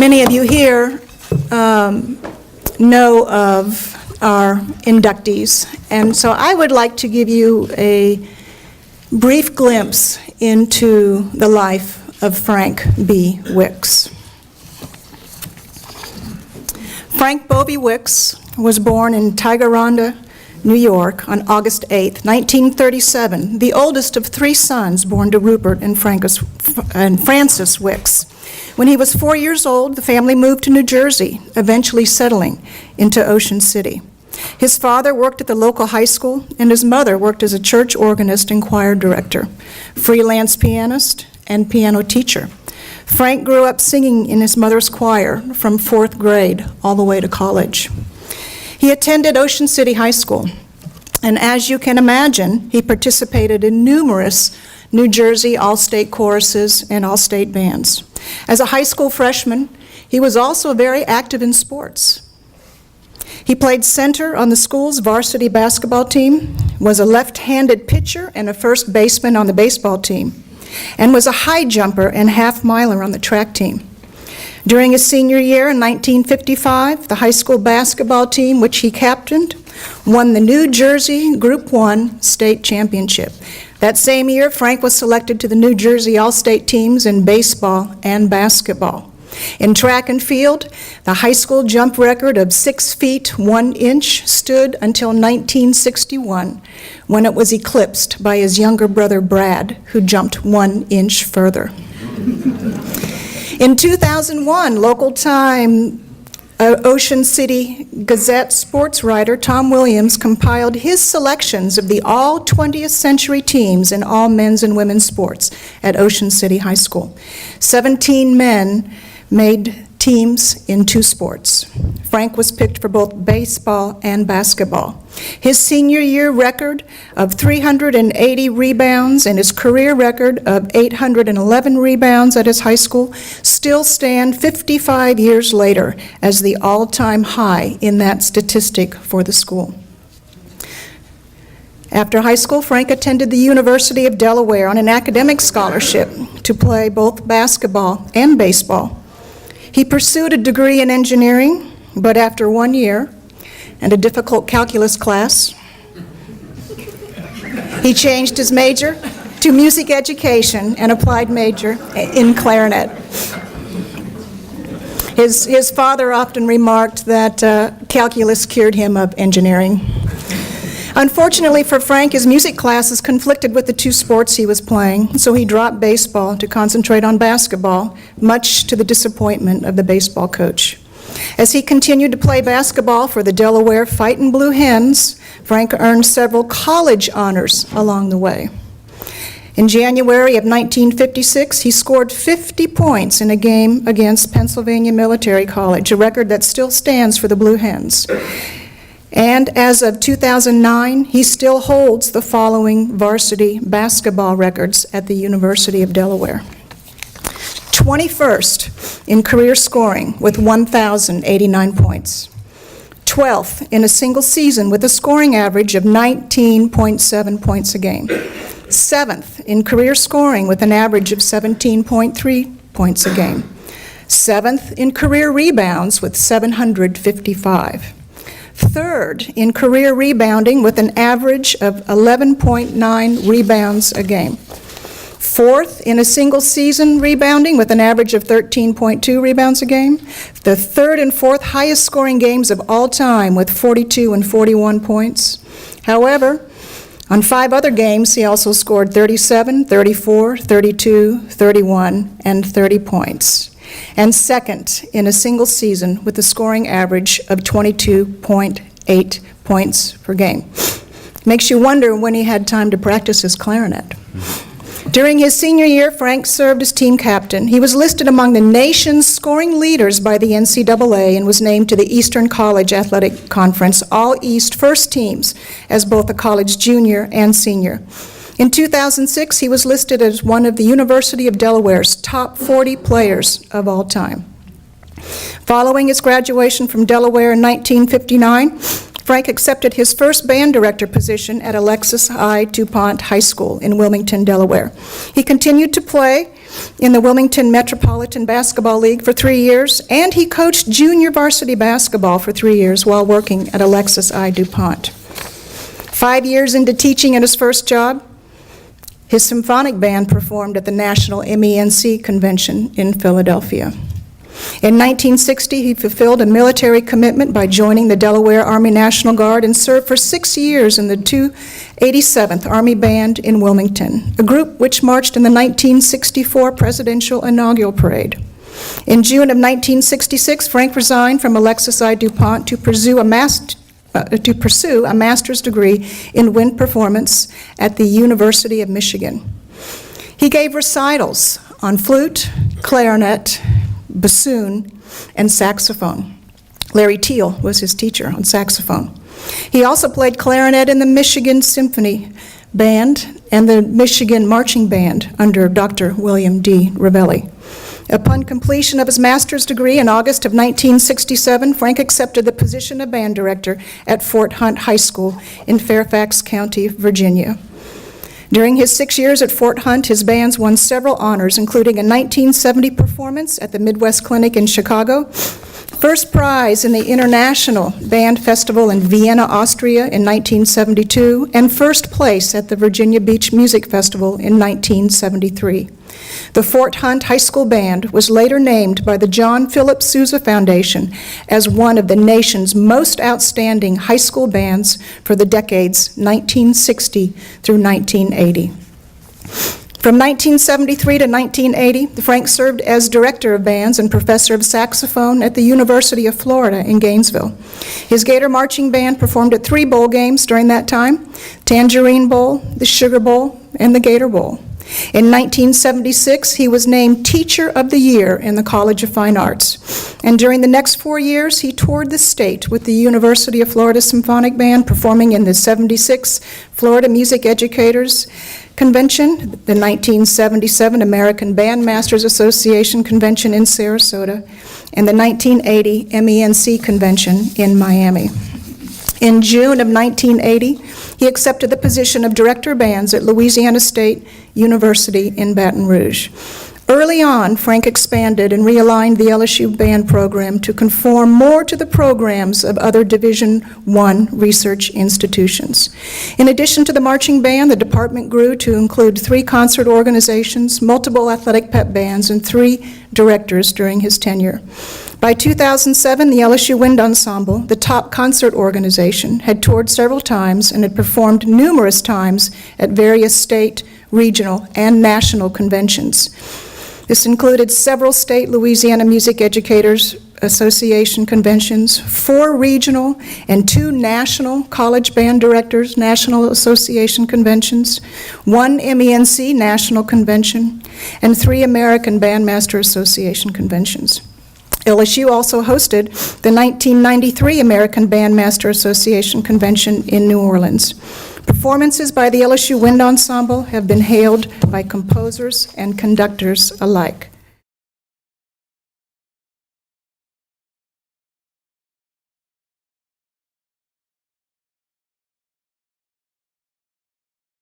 Many of you here know of our inductees, and so I would like to give you a brief glimpse into the life of Frank B. Wicks. Frank Bovey Wicks was born in Tigiranda, New York on August 8, 1937, the oldest of three sons born to Rupert and Frances Wicks. When he was 4 years old, the family moved to New Jersey, eventually settling into Ocean City. His father worked at the local high school, and his mother worked as a church organist and choir director, freelance pianist, and piano teacher. Frank grew up singing in his mother's choir from 4th grade all the way to college. He attended Ocean City High School, and as you can imagine, he participated in numerous New Jersey all-state choruses and all-state bands. As a high school freshman, he was also very active in sports. He played center on the school's varsity basketball team, was a left-handed pitcher and a first baseman on the baseball team, and was a high jumper and half-miler on the track team. During his senior year in 1955, the high school basketball team, which he captained, won the New Jersey Group 1 state championship. That same year, Frank was selected to the New Jersey All-State teams in baseball and basketball. In track and field, the high school jump record of 6 feet 1 inch stood until 1961, when it was eclipsed by his younger brother Brad, who jumped 1 inch further. In 2001, local time Ocean City Gazette sports writer Tom Williams compiled his selections of the all 20th century teams in all men's and women's sports at Ocean City High School. 17 men made teams in 2 sports. Frank was picked for both baseball and basketball. His senior year record of 380 rebounds and his career record of 811 rebounds at his high school still stand 55 years later as the all-time high in that statistic for the school. After high school, Frank attended the University of Delaware on an academic scholarship to play both basketball and baseball. He pursued a degree in engineering, but after 1 year and a difficult calculus class, he changed his major to music education and applied major in clarinet. His father often remarked that calculus cured him of engineering. Unfortunately for Frank, his music classes conflicted with the 2 sports he was playing, so he dropped baseball to concentrate on basketball, much to the disappointment of the baseball coach. As he continued to play basketball for the Delaware Fightin' Blue Hens, Frank earned several college honors along the way. In January of 1956, he scored 50 points in a game against Pennsylvania Military College, a record that still stands for the Blue Hens. And as of 2009, he still holds the following varsity basketball records at the University of Delaware. 21st in career scoring with 1,089 points. 12th in a single season with a scoring average of 19.7 points a game. 7th in career scoring with an average of 17.3 points a game. 7th in career rebounds with 755. 3rd in career rebounding with an average of 11.9 rebounds a game. 4th in a single season rebounding with an average of 13.2 rebounds a game. The 3rd and 4th highest scoring games of all time with 42 and 41 points. However, on 5 other games, he also scored 37, 34, 32, 31, and 30 points. And 2nd in a single season with a scoring average of 22.8 points per game. Makes you wonder when he had time to practice his clarinet. During his senior year, Frank served as team captain. He was listed among the nation's scoring leaders by the NCAA and was named to the Eastern College Athletic Conference All-East First Teams as both a college junior and senior. In 2006, he was listed as one of the University of Delaware's top 40 players of all time. Following his graduation from Delaware in 1959, Frank accepted his first band director position at Alexis I. DuPont High School in Wilmington, Delaware. He continued to play in the Wilmington Metropolitan Basketball League for 3 years, and he coached junior varsity basketball for 3 years while working at Alexis I. DuPont. 5 years into teaching at his first job, his symphonic band performed at the National MENC Convention in Philadelphia. In 1960, he fulfilled a military commitment by joining the Delaware Army National Guard and served for 6 years in the 287th Army Band in Wilmington, a group which marched in the 1964 Presidential Inaugural Parade. In June of 1966, Frank resigned from Alexis I. DuPont to pursue a master's degree in wind performance at the University of Michigan. He gave recitals on flute, clarinet, bassoon, and saxophone. Larry Teal was his teacher on saxophone. He also played clarinet in the Michigan Symphony Band and the Michigan Marching Band under Dr. William D. Ravelli. Upon completion of his master's degree in August of 1967, Frank accepted the position of band director at Fort Hunt High School in Fairfax County, Virginia. During his 6 years at Fort Hunt, his bands won several honors, including a 1970 performance at the Midwest Clinic in Chicago, first prize in the International Band Festival in Vienna, Austria in 1972, and first place at the Virginia Beach Music Festival in 1973. The Fort Hunt High School Band was later named by the John Philip Sousa Foundation as one of the nation's most outstanding high school bands for the decades 1960 through 1980. From 1973 to 1980, Frank served as director of bands and professor of saxophone at the University of Florida in Gainesville. His Gator Marching Band performed at 3 bowl games during that time: Tangerine Bowl, the Sugar Bowl, and the Gator Bowl. In 1976, he was named Teacher of the Year in the College of Fine Arts. And during the next 4 years, he toured the state with the University of Florida Symphonic Band, performing in the 76th Florida Music Educators Convention, the 1977 American Bandmasters Association Convention in Sarasota, and the 1980 MENC Convention in Miami. In June of 1980, he accepted the position of director of bands at Louisiana State University in Baton Rouge. Early on, Frank expanded and realigned the LSU band program to conform more to the programs of other Division I research institutions. In addition to the marching band, the department grew to include 3 concert organizations, multiple athletic pep bands, and 3 directors during his tenure. By 2007, the LSU Wind Ensemble, the top concert organization, had toured several times and had performed numerous times at various state, regional, and national conventions. This included several state Louisiana Music Educators Association conventions, 4 regional and 2 national College Band Directors National Association conventions, 1 MENC National Convention, and 3 American Bandmaster Association conventions. LSU also hosted the 1993 American Bandmaster Association Convention in New Orleans. Performances by the LSU Wind Ensemble have been hailed by composers and conductors alike.